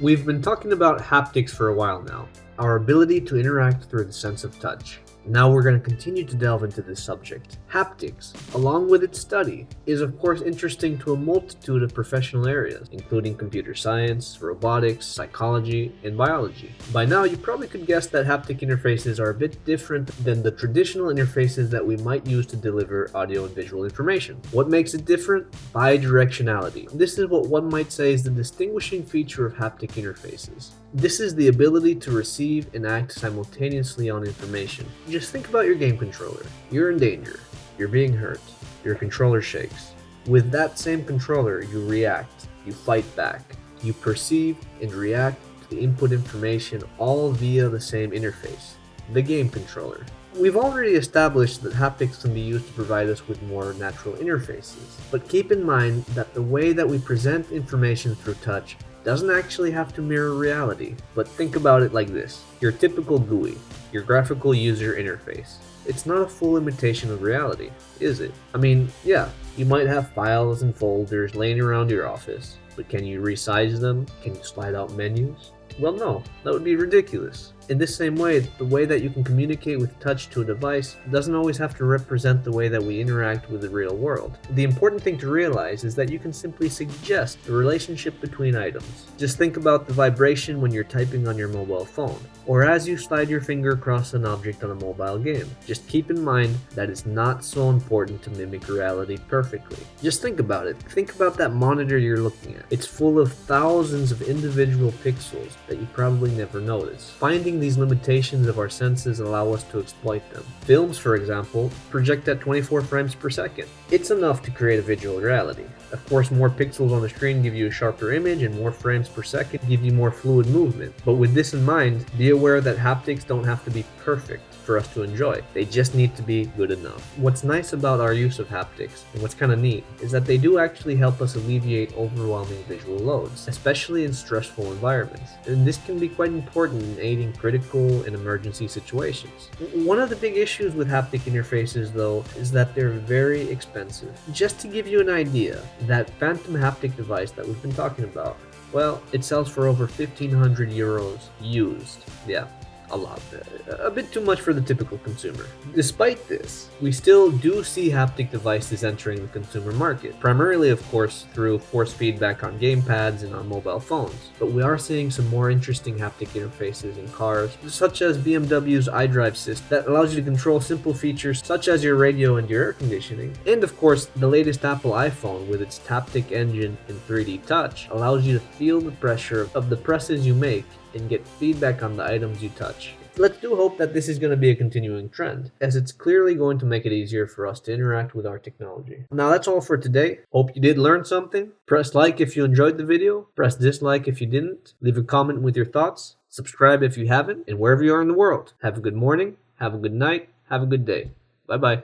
We've been talking about haptics for a while now, our ability to interact through the sense of touch. Now we're going to continue to delve into this subject. Haptics, along with its study, is of course interesting to a multitude of professional areas, including computer science, robotics, psychology, and biology. By now you probably could guess that haptic interfaces are a bit different than the traditional interfaces that we might use to deliver audio and visual information. What makes it different? Bidirectionality. This is what one might say is the distinguishing feature of haptic interfaces. This is the ability to receive and act simultaneously on information. Just think about your game controller. You're in danger. You're being hurt. Your controller shakes. With that same controller, you react. You fight back. You perceive and react to the input information all via the same interface, the game controller. We've already established that haptics can be used to provide us with more natural interfaces, but keep in mind that the way that we present information through touch doesn't actually have to mirror reality. But think about it like this. Your typical GUI, your graphical user interface. It's not a full imitation of reality, is it? I mean, yeah, you might have files and folders laying around your office, but can you resize them? Can you slide out menus? Well, no, that would be ridiculous. In this same way, the way that you can communicate with touch to a device doesn't always have to represent the way that we interact with the real world. The important thing to realize is that you can simply suggest the relationship between items. Just think about the vibration when you're typing on your mobile phone, or as you slide your finger across an object on a mobile game. Just keep in mind that it's not so important to mimic reality perfectly. Just think about it. Think about that monitor you're looking at. It's full of thousands of individual pixels that you probably never notice. Finding these limitations of our senses allow us to exploit them. Films, for example, project at 24 frames per second. It's enough to create a visual reality. Of course, more pixels on the screen give you a sharper image, and more frames per second give you more fluid movement. But with this in mind, be aware that haptics don't have to be perfect for us to enjoy. They just need to be good enough. What's nice about our use of haptics, and what's kind of neat, is that they do actually help us alleviate overwhelming visual loads, especially in stressful environments. And this can be quite important in aiding critical and emergency situations. One of the big issues with haptic interfaces, though, is that they're very expensive. Just to give you an idea, that phantom haptic device that we've been talking about, well, it sells for over 1,500 euros used. Yeah, a lot. A bit too much for the typical consumer. Despite this, we still do see haptic devices entering the consumer market, primarily of course through force feedback on gamepads and on mobile phones. But we are seeing some more interesting haptic interfaces in cars, such as BMW's iDrive system that allows you to control simple features such as your radio and your air conditioning. And of course, the latest Apple iPhone with its Haptic engine and 3D touch allows you to feel the pressure of the presses you make and get feedback on the items you touch. Let's do hope that this is going to be a continuing trend, as it's clearly going to make it easier for us to interact with our technology. Now that's all for today. Hope you did learn something. Press like if you enjoyed the video, press dislike if you didn't, leave a comment with your thoughts, subscribe if you haven't, and wherever you are in the world, have a good morning, have a good night, have a good day. Bye bye.